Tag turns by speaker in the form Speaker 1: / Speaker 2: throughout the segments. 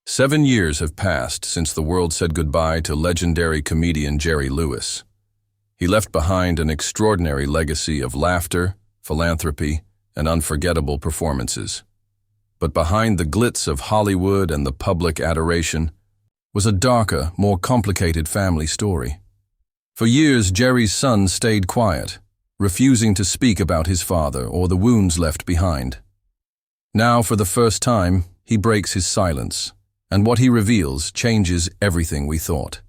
Speaker 1: 7 years have passed since the world said goodbye to legendary comedian Jerry Lewis. He left behind an extraordinary legacy of laughter, philanthropy, and unforgettable performances. But behind the glitz of Hollywood and the public adoration was a darker, more complicated family story. For years, Jerry's son stayed quiet, refusing to speak about his father or the wounds left behind. Now, for the first time, he breaks his silence, and what he reveals changes everything we thought.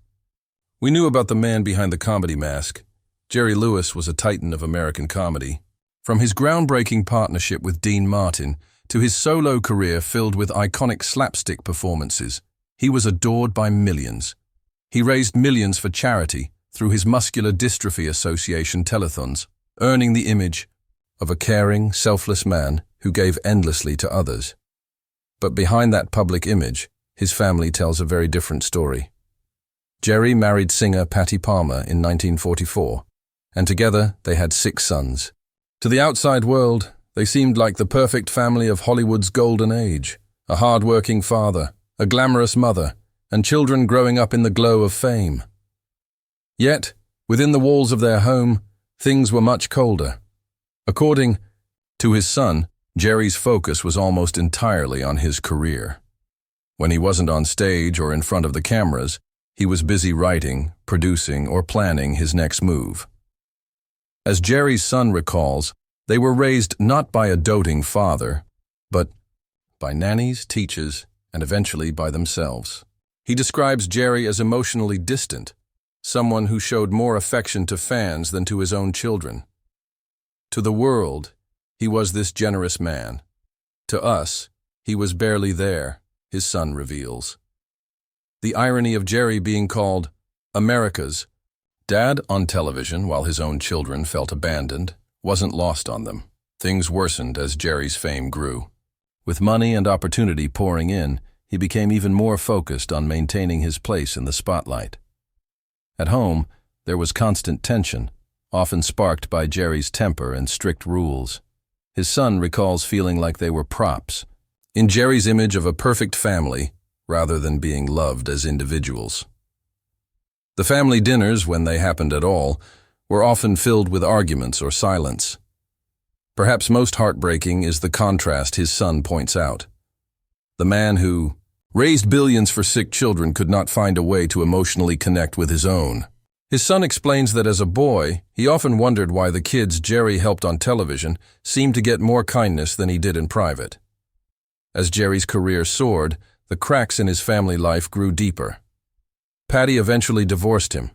Speaker 1: We knew about the man behind the comedy mask. Jerry Lewis was a titan of American comedy. From his groundbreaking partnership with Dean Martin to his solo career filled with iconic slapstick performances, he was adored by millions. He raised millions for charity through his Muscular Dystrophy Association telethons, earning the image of a caring, selfless man who gave endlessly to others. But behind that public image, his family tells a very different story. Jerry married singer Patty Palmer in 1944, and together they had 6 sons. To the outside world, they seemed like the perfect family of Hollywood's golden age, a hard-working father, a glamorous mother, and children growing up in the glow of fame. Yet, within the walls of their home, things were much colder. According to his son, Jerry's focus was almost entirely on his career. When he wasn't on stage or in front of the cameras, he was busy writing, producing, or planning his next move. As Jerry's son recalls, they were raised not by a doting father, but by nannies, teachers, and eventually by themselves. He describes Jerry as emotionally distant, someone who showed more affection to fans than to his own children. To the world, he was this generous man. To us, he was barely there, his son reveals. The irony of Jerry being called America's dad on television while his own children felt abandoned wasn't lost on them. Things worsened as Jerry's fame grew. With money and opportunity pouring in, he became even more focused on maintaining his place in the spotlight. At home, there was constant tension, often sparked by Jerry's temper and strict rules. His son recalls feeling like they were props, in Jerry's image of a perfect family, rather than being loved as individuals. The family dinners, when they happened at all, were often filled with arguments or silence. Perhaps most heartbreaking is the contrast his son points out. The man who raised billions for sick children could not find a way to emotionally connect with his own. His son explains that as a boy, he often wondered why the kids Jerry helped on television seemed to get more kindness than he did in private. As Jerry's career soared, the cracks in his family life grew deeper. Patty eventually divorced him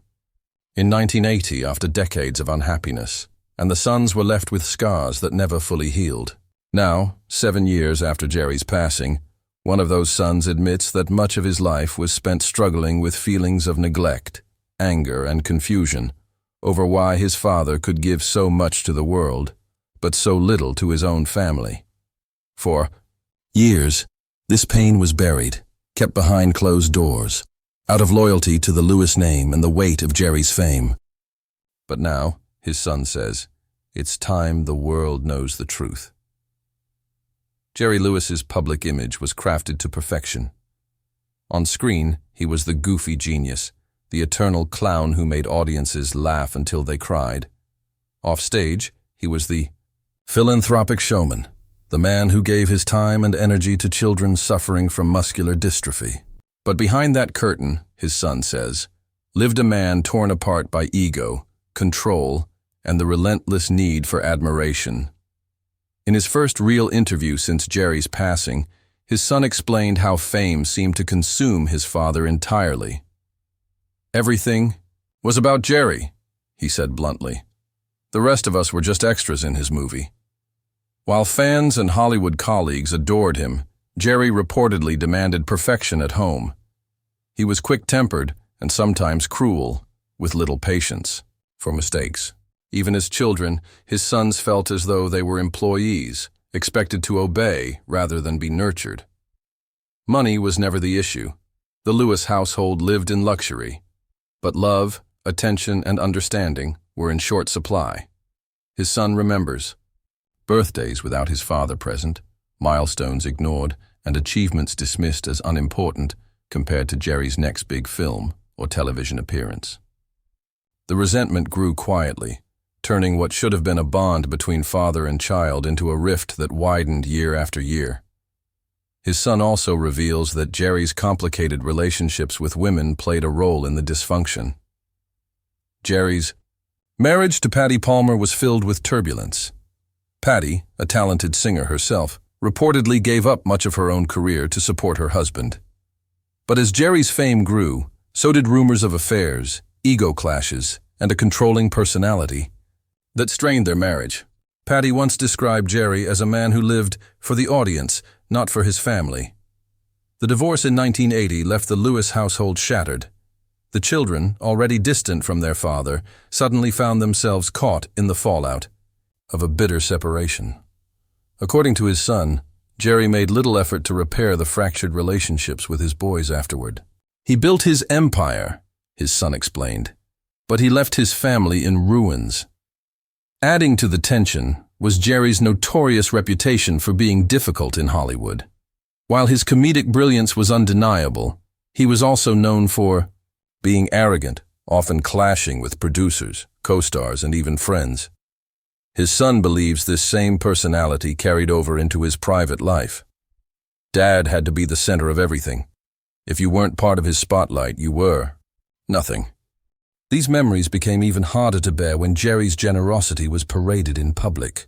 Speaker 1: in 1980 after decades of unhappiness, and the sons were left with scars that never fully healed. Now, 7 years after Jerry's passing, one of those sons admits that much of his life was spent struggling with feelings of neglect, anger, and confusion over why his father could give so much to the world, but so little to his own family. For years, this pain was buried, kept behind closed doors, out of loyalty to the Lewis name and the weight of Jerry's fame. But now, his son says, it's time the world knows the truth. Jerry Lewis's public image was crafted to perfection. On screen, he was the goofy genius, the eternal clown who made audiences laugh until they cried. Off stage, he was the philanthropic showman, the man who gave his time and energy to children suffering from muscular dystrophy. But behind that curtain, his son says, lived a man torn apart by ego, control, and the relentless need for admiration. In his first real interview since Jerry's passing, his son explained how fame seemed to consume his father entirely. Everything was about Jerry, he said bluntly. The rest of us were just extras in his movie. While fans and Hollywood colleagues adored him, Jerry reportedly demanded perfection at home. He was quick-tempered and sometimes cruel, with little patience for mistakes. Even as children, his sons felt as though they were employees, expected to obey rather than be nurtured. Money was never the issue. The Lewis household lived in luxury, but love, attention, and understanding were in short supply. His son remembers birthdays without his father present, milestones ignored, and achievements dismissed as unimportant compared to Jerry's next big film or television appearance. The resentment grew quietly, turning what should have been a bond between father and child into a rift that widened year after year. His son also reveals that Jerry's complicated relationships with women played a role in the dysfunction. Jerry's marriage to Patty Palmer was filled with turbulence. Patty, a talented singer herself, reportedly gave up much of her own career to support her husband. But as Jerry's fame grew, so did rumors of affairs, ego clashes, and a controlling personality that strained their marriage. Patty once described Jerry as a man who lived for the audience, not for his family. The divorce in 1980 left the Lewis household shattered. The children, already distant from their father, suddenly found themselves caught in the fallout of a bitter separation. According to his son, Jerry made little effort to repair the fractured relationships with his boys afterward. He built his empire, his son explained, but he left his family in ruins. Adding to the tension was Jerry's notorious reputation for being difficult in Hollywood. While his comedic brilliance was undeniable, he was also known for being arrogant, often clashing with producers, co-stars, and even friends. His son believes this same personality carried over into his private life. Dad had to be the center of everything. If you weren't part of his spotlight, you were nothing. These memories became even harder to bear when Jerry's generosity was paraded in public.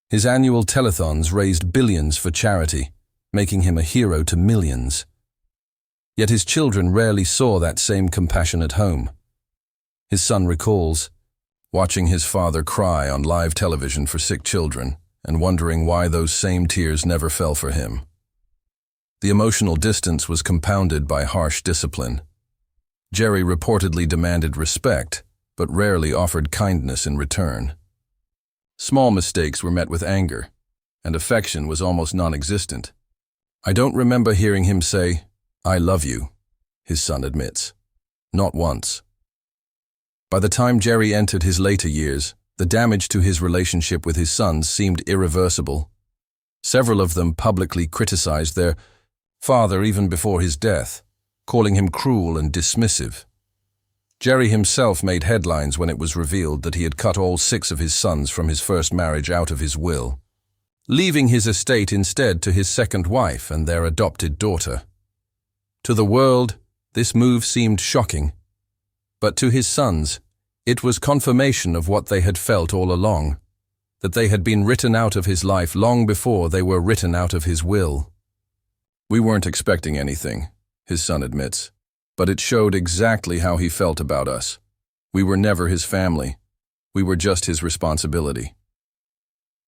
Speaker 1: His annual telethons raised billions for charity, making him a hero to millions. Yet his children rarely saw that same compassion at home. His son recalls watching his father cry on live television for sick children and wondering why those same tears never fell for him. The emotional distance was compounded by harsh discipline. Jerry reportedly demanded respect, but rarely offered kindness in return. Small mistakes were met with anger, and affection was almost non-existent. "I don't remember hearing him say, 'I love you,'" his son admits. Not once. By the time Jerry entered his later years, the damage to his relationship with his sons seemed irreversible. Several of them publicly criticized their father even before his death, calling him cruel and dismissive. Jerry himself made headlines when it was revealed that he had cut all 6 of his sons from his first marriage out of his will, leaving his estate instead to his second wife and their adopted daughter. To the world, this move seemed shocking, but to his sons, it was confirmation of what they had felt all along, that they had been written out of his life long before they were written out of his will. "We weren't expecting anything," his son admits, "but it showed exactly how he felt about us. We were never his family. We were just his responsibility."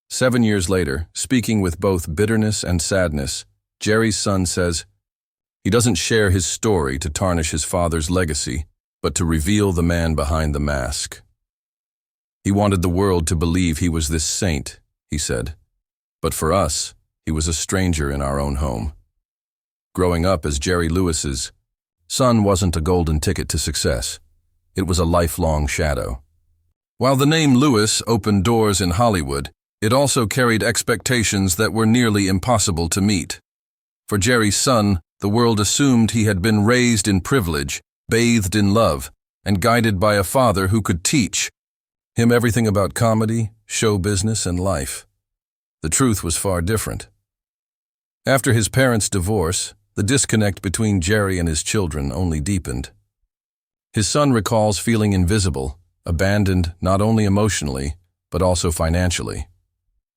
Speaker 1: 7 years later, speaking with both bitterness and sadness, Jerry's son says, he doesn't share his story to tarnish his father's legacy, but to reveal the man behind the mask. "He wanted the world to believe he was this saint," he said, "but for us, he was a stranger in our own home." Growing up as Jerry Lewis's son wasn't a golden ticket to success. It was a lifelong shadow. While the name Lewis opened doors in Hollywood, it also carried expectations that were nearly impossible to meet. For Jerry's son, the world assumed he had been raised in privilege, bathed in love, and guided by a father who could teach him everything about comedy, show business, and life. The truth was far different. After his parents' divorce, the disconnect between Jerry and his children only deepened. His son recalls feeling invisible, abandoned not only emotionally, but also financially.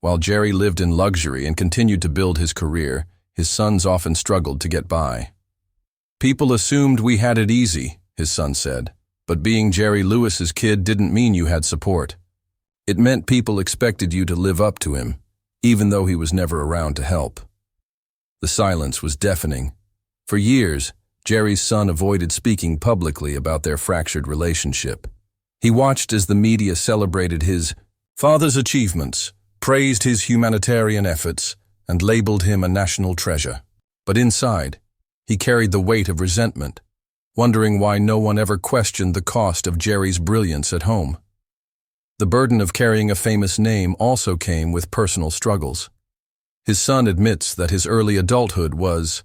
Speaker 1: While Jerry lived in luxury and continued to build his career, his sons often struggled to get by. "People assumed we had it easy," his son said, "but being Jerry Lewis's kid didn't mean you had support. It meant people expected you to live up to him, even though he was never around to help." The silence was deafening. For years, Jerry's son avoided speaking publicly about their fractured relationship. He watched as the media celebrated his father's achievements, praised his humanitarian efforts, and labeled him a national treasure. But inside, he carried the weight of resentment, wondering why no one ever questioned the cost of Jerry's brilliance at home. The burden of carrying a famous name also came with personal struggles. His son admits that his early adulthood was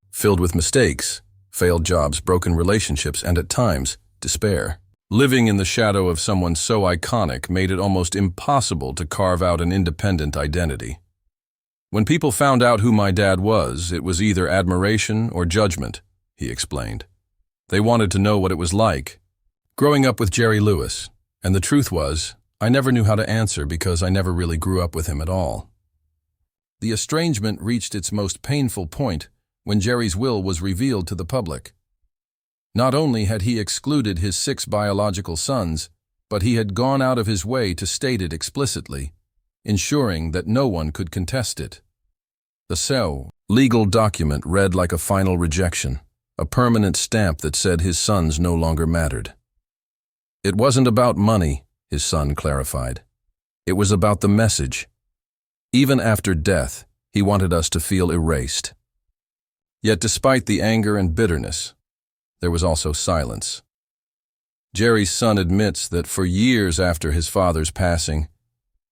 Speaker 1: filled with mistakes, failed jobs, broken relationships, and at times, despair. Living in the shadow of someone so iconic made it almost impossible to carve out an independent identity. When people found out who my dad was, it was either admiration or judgment, he explained. They wanted to know what it was like growing up with Jerry Lewis, and the truth was, I never knew how to answer because I never really grew up with him at all. The estrangement reached its most painful point when Jerry's will was revealed to the public. Not only had he excluded his 6 biological sons, but he had gone out of his way to state it explicitly, ensuring that no one could contest it. The legal document read like a final rejection, a permanent stamp that said his sons no longer mattered. It wasn't about money, his son clarified. It was about the message. Even after death, he wanted us to feel erased. Yet despite the anger and bitterness, there was also silence. Jerry's son admits that for years after his father's passing,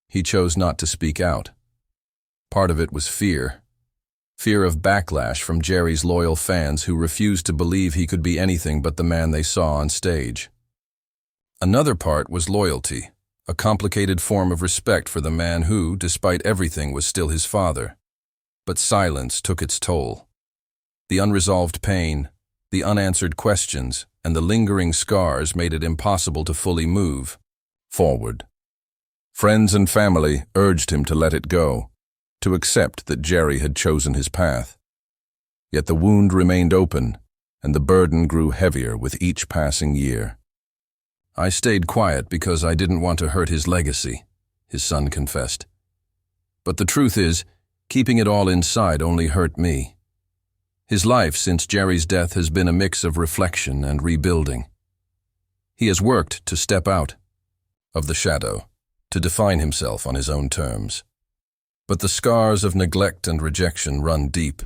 Speaker 1: he chose not to speak out. Part of it was fear. Fear of backlash from Jerry's loyal fans who refused to believe he could be anything but the man they saw on stage. Another part was loyalty, a complicated form of respect for the man who, despite everything, was still his father. But silence took its toll. The unresolved pain, the unanswered questions, and the lingering scars made it impossible to fully move forward. Friends and family urged him to let it go, to accept that Jerry had chosen his path. Yet the wound remained open, and the burden grew heavier with each passing year. I stayed quiet because I didn't want to hurt his legacy, his son confessed. But the truth is, keeping it all inside only hurt me. His life since Jerry's death has been a mix of reflection and rebuilding. He has worked to step out of the shadow, to define himself on his own terms. But the scars of neglect and rejection run deep.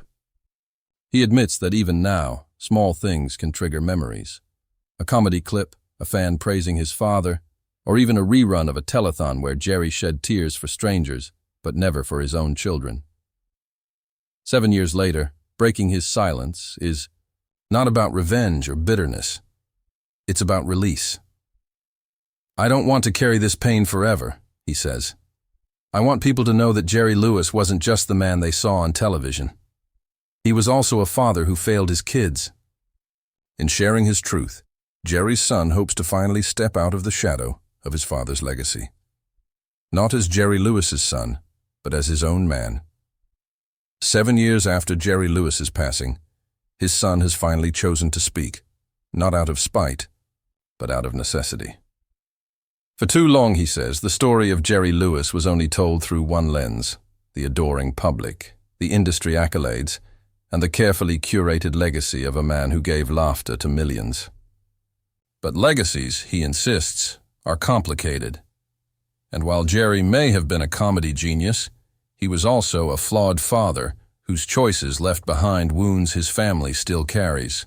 Speaker 1: He admits that even now, small things can trigger memories. A comedy clip, a fan praising his father, or even a rerun of a telethon where Jerry shed tears for strangers, but never for his own children. 7 years later, breaking his silence is not about revenge or bitterness. It's about release. I don't want to carry this pain forever, he says. I want people to know that Jerry Lewis wasn't just the man they saw on television. He was also a father who failed his kids. In sharing his truth, Jerry's son hopes to finally step out of the shadow of his father's legacy. Not as Jerry Lewis's son, but as his own man. 7 years after Jerry Lewis's passing, his son has finally chosen to speak, not out of spite, but out of necessity. For too long, he says, the story of Jerry Lewis was only told through one lens: the adoring public, the industry accolades, and the carefully curated legacy of a man who gave laughter to millions. But legacies, he insists, are complicated. And while Jerry may have been a comedy genius, he was also a flawed father whose choices left behind wounds his family still carries.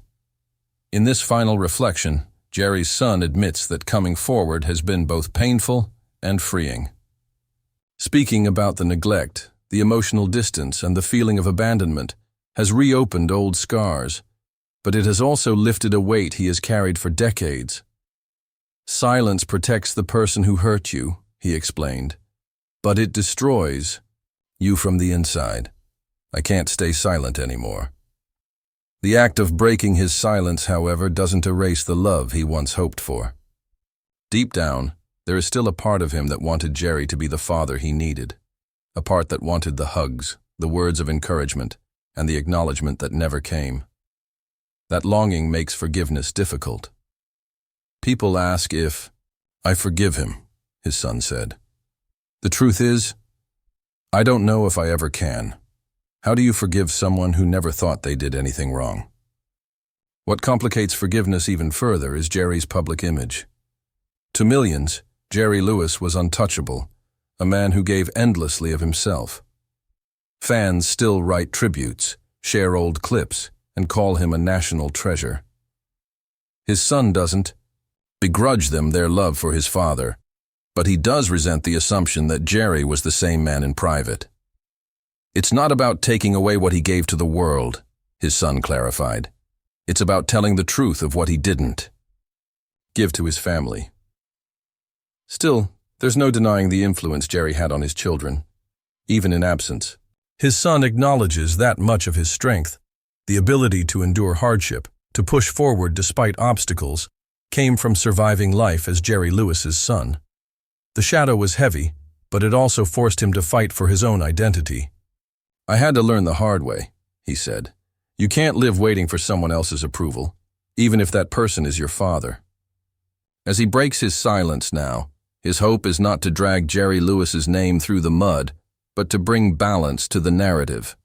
Speaker 1: In this final reflection, Jerry's son admits that coming forward has been both painful and freeing. Speaking about the neglect, the emotional distance, and the feeling of abandonment has reopened old scars, but it has also lifted a weight he has carried for decades. Silence protects the person who hurt you, he explained, but it destroys you from the inside. I can't stay silent anymore. The act of breaking his silence, however, doesn't erase the love he once hoped for. Deep down, there is still a part of him that wanted Jerry to be the father he needed, a part that wanted the hugs, the words of encouragement, and the acknowledgement that never came. That longing makes forgiveness difficult. People ask if I forgive him, his son said. The truth is, I don't know if I ever can. How do you forgive someone who never thought they did anything wrong? What complicates forgiveness even further is Jerry's public image. To millions, Jerry Lewis was untouchable, a man who gave endlessly of himself. Fans still write tributes, share old clips, and call him a national treasure. His son doesn't begrudge them their love for his father, but he does resent the assumption that Jerry was the same man in private. It's not about taking away what he gave to the world, his son clarified. It's about telling the truth of what he didn't give to his family. Still, there's no denying the influence Jerry had on his children, even in absence. His son acknowledges that much of his strength, the ability to endure hardship, to push forward despite obstacles, came from surviving life as Jerry Lewis's son. The shadow was heavy, but it also forced him to fight for his own identity. I had to learn the hard way, he said. You can't live waiting for someone else's approval, even if that person is your father. As he breaks his silence now, his hope is not to drag Jerry Lewis's name through the mud, but to bring balance to the narrative.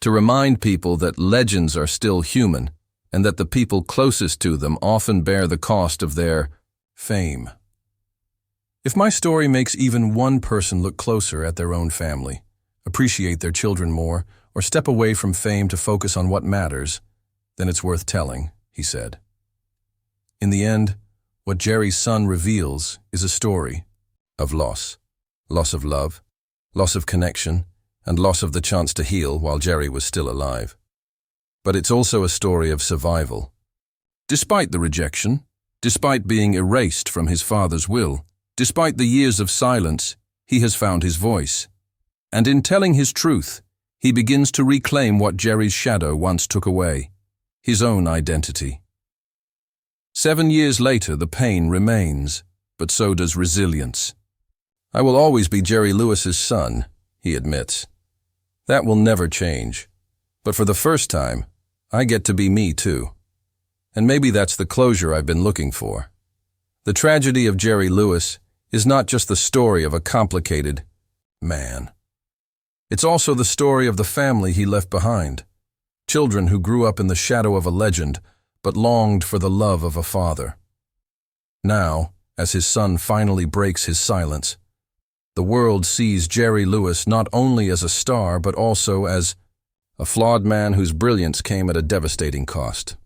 Speaker 1: To remind people that legends are still human, and that the people closest to them often bear the cost of their fame. If my story makes even one person look closer at their own family, appreciate their children more, or step away from fame to focus on what matters, then it's worth telling, he said. In the end, what Jerry's son reveals is a story of loss. Loss of love, loss of connection, and loss of the chance to heal while Jerry was still alive. But it's also a story of survival. Despite the rejection, despite being erased from his father's will, despite the years of silence, he has found his voice. And in telling his truth, he begins to reclaim what Jerry's shadow once took away, his own identity. 7 years later, the pain remains, but so does resilience. I will always be Jerry Lewis's son, he admits. That will never change. But for the first time, I get to be me too. And maybe that's the closure I've been looking for. The tragedy of Jerry Lewis is not just the story of a complicated man. It's also the story of the family he left behind. Children who grew up in the shadow of a legend, but longed for the love of a father. Now, as his son finally breaks his silence, the world sees Jerry Lewis not only as a star, but also as a flawed man whose brilliance came at a devastating cost.